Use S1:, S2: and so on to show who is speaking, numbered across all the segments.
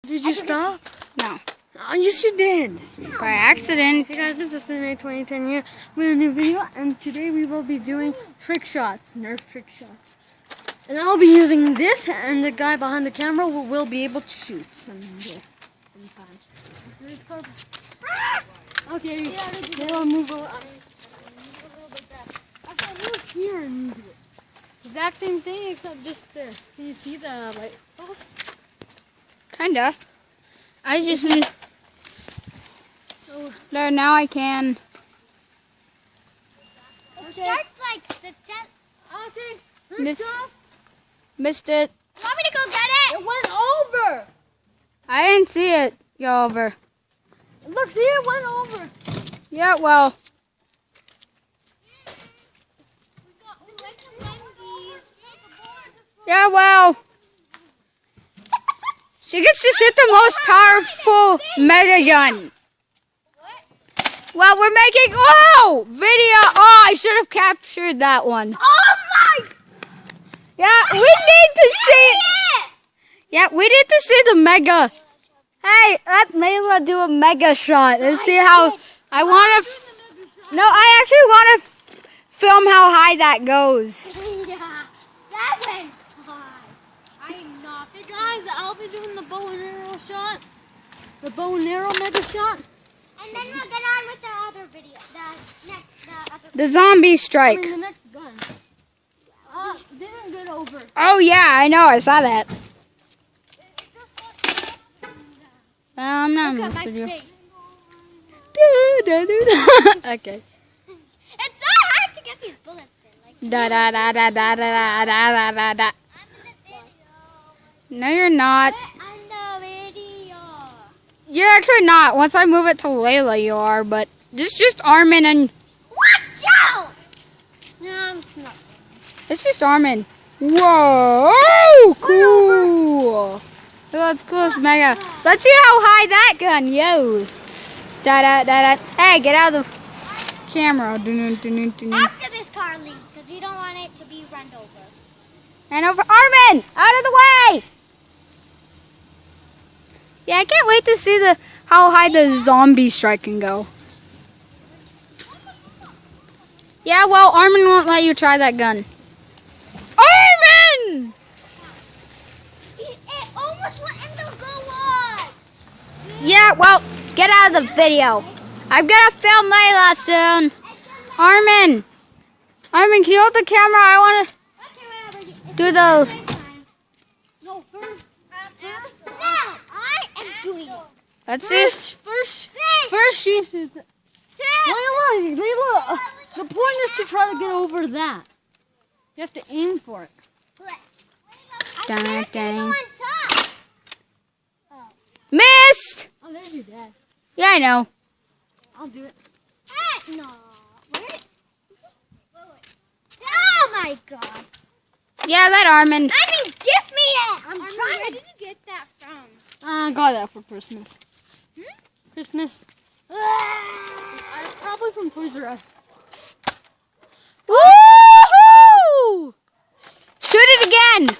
S1: Did you stop?
S2: No.
S1: Oh, yes you did.
S2: By accident.
S1: Hey guys, this is the 2010 year with a new video, and today we will be doing trick shots, Nerf trick shots. And I'll be using this, and the guy behind the camera will be able to shoot someday. Okay, they'll move a little bit back. Actually, move here and do it. Exact same thing, except just there. Can you see the light post?
S2: Kinda. I just need... There, now I can.
S3: It starts like the 10th.
S1: Okay.
S2: Missed it.
S3: You want me to go get it?
S1: It went over.
S2: I didn't see it go over.
S1: Look, see, it went over.
S2: Yeah, well. Yeah, well. She gets to shoot the most powerful mega gun. Well, we're making, video. Oh, I should have captured that one.
S3: Oh my!
S2: Yeah, we need to see. Yeah, we need to see the mega. Hey, let Layla do a mega shot. Let's see how. I want to. No, I actually want to film how high that goes.
S3: Yeah, that went high. I am not.
S1: Hey guys, I'll be doing the bow and arrow shot. The bow and arrow mega shot.
S3: And then we'll get on with the other video.
S2: The zombie strike.
S1: I mean, the next gun. Didn't get over.
S2: Oh yeah, I know. I saw that. Well, I'm not in
S3: Look at
S2: this
S3: my
S2: video.
S3: face.
S2: Okay.
S3: It's so hard to get these bullets in. Like,
S2: Da da da da da da da da da da.
S3: I'm in the video.
S2: No, you're not.
S3: I'm in the video.
S2: You're actually not. Once I move it to Layla, you are. But it's just Armin and
S3: Watch out!
S1: No, it's not.
S2: it's just Armin. Whoa! Cool. Let's go, mega. Let's see how high that gun goes. Da da da da. Hey, get out of the camera.
S3: After this car leaves, because we don't want it to be run over.
S2: And over, Armin, out of the way. Yeah, I can't wait to see how high the zombie strike can go. Yeah, well, Armin won't let you try that gun. Armin!
S3: It almost went in the go on.
S2: Yeah, well, get out of the video. I'm gonna film Layla soon. Armin, can you hold the camera? I wanna do the.
S1: No, first.
S3: Now, I am doing it.
S2: Let's see.
S1: First she shoots it. Layla, the point is to try to get over that. You have to aim for it.
S2: Dang, dang.
S3: On top.
S2: Missed!
S1: Oh, there's your dad.
S2: Yeah, I know.
S1: I'll do it.
S3: No. Where? Oh my god.
S2: Yeah, let Armin.
S3: I mean, give me it. I'm trying. Where did you get that from?
S1: I got that for Christmas. Christmas. Probably from Toys R Us.
S2: Woohoo! Shoot it again.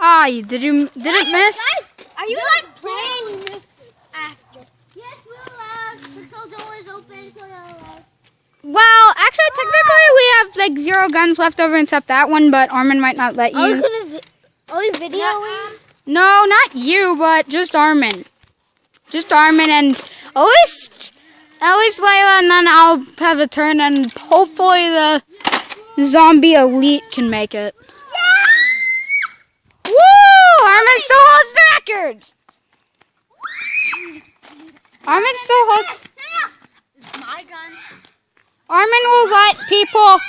S2: Ah, you didn't miss?
S3: Are you like playing after? Yes, we'll Pixel's always open so
S2: Well, actually, technically, we have like 0 guns left over except that one, but Armin might not let you.
S3: Are we videoing?
S2: No, not you, but just Armin. Just Armin and at least Layla, and then I'll have a turn, and hopefully the zombie elite can make it. Yeah! Woo! Armin still holds the record. Armin still holds.
S1: It's my gun.
S2: Armin will let people.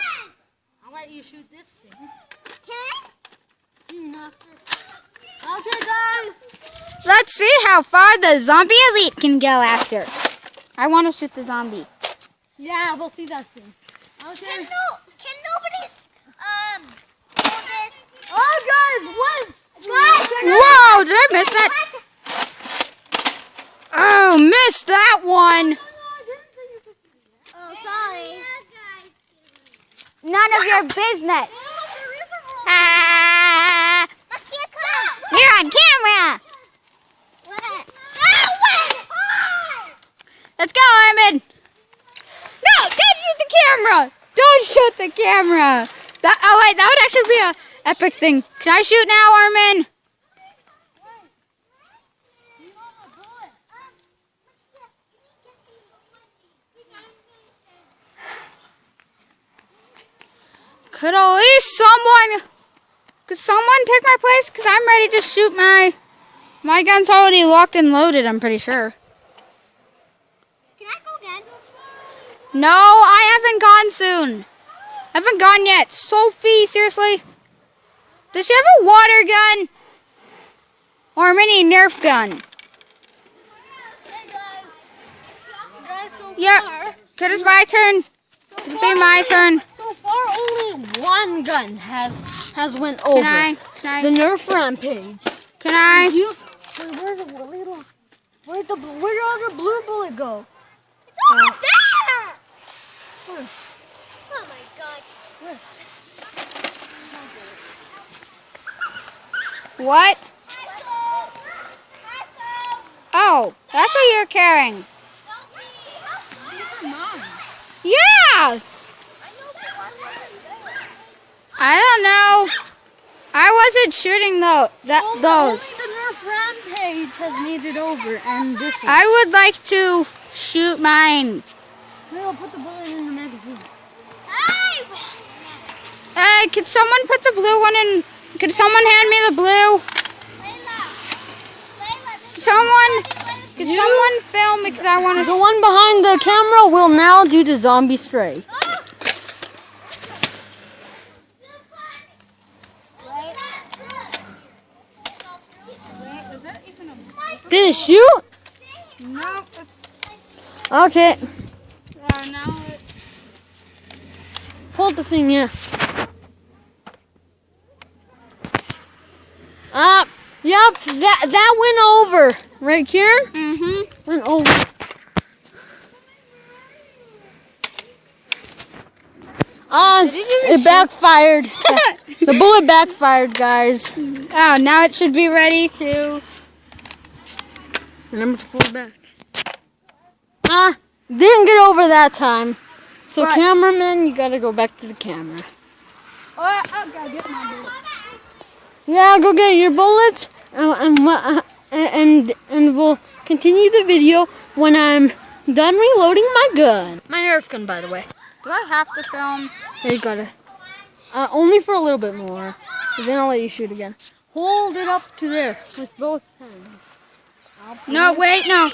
S1: I'll let you shoot this soon.
S3: Okay.
S1: Soon after. Okay, guys.
S2: Let's see how far the zombie elite can go after. I want to shoot the zombie.
S1: Yeah, we'll see that soon. Okay.
S3: Can nobody do this?
S1: Oh, guys, what?
S2: Whoa, did I miss that? Oh, missed that one.
S3: Oh, sorry.
S2: None of your business.
S3: Look, here, come.
S2: You're on camera. Let's go, Armin. No, don't shoot the camera. Don't shoot the camera. Oh wait, that would actually be a epic thing. Can I shoot now, Armin? Could at least someone take my place? Because I'm ready to shoot my gun's already locked and loaded, I'm pretty sure.
S3: Can I go again?
S2: No, I haven't gone soon. I haven't gone yet. Sophie, seriously? Does she have a water gun? Or a mini Nerf gun?
S1: Hey guys. Guys, so
S2: Yeah.
S1: far,
S2: Could it's my turn? It'd be my turn.
S1: so far only one gun has went over.
S2: Can I?
S1: The Nerf Rampage.
S2: Can I?
S1: Where'd the other blue bullet go?
S3: Over there!
S1: Where?
S3: Oh my god.
S1: Where?
S2: What? Oh, that's what you're carrying. Yeah! I don't know. I wasn't shooting those.
S1: Only the Nerf Rampage has made it over, and this one.
S2: I would like to shoot mine.
S1: We'll put the bullet in the magazine.
S2: Could someone put the blue one in? Could someone hand me the blue? Could someone film because I want to.
S1: The one behind the camera will now do the zombie spray. Did it shoot?
S2: No.
S1: Okay.
S2: No.
S1: Hold the thing, yeah. Yep, that went over. Right here?
S2: Mm-hmm.
S1: Went over. It backfired. The bullet backfired, guys.
S2: Oh, now it should be ready to.
S1: Remember to pull it back. Didn't get over that time. So
S2: What?
S1: cameraman, you gotta go back to the camera.
S2: Oh, I gotta get my bullet.
S1: Yeah, go get your bullets, and we'll continue the video when I'm done reloading my gun. My Nerf gun, by the way.
S2: Do I have to film?
S1: Yeah, you gotta. Only for a little bit more. But then I'll let you shoot again. Hold it up to there with both hands.
S2: No, wait, no.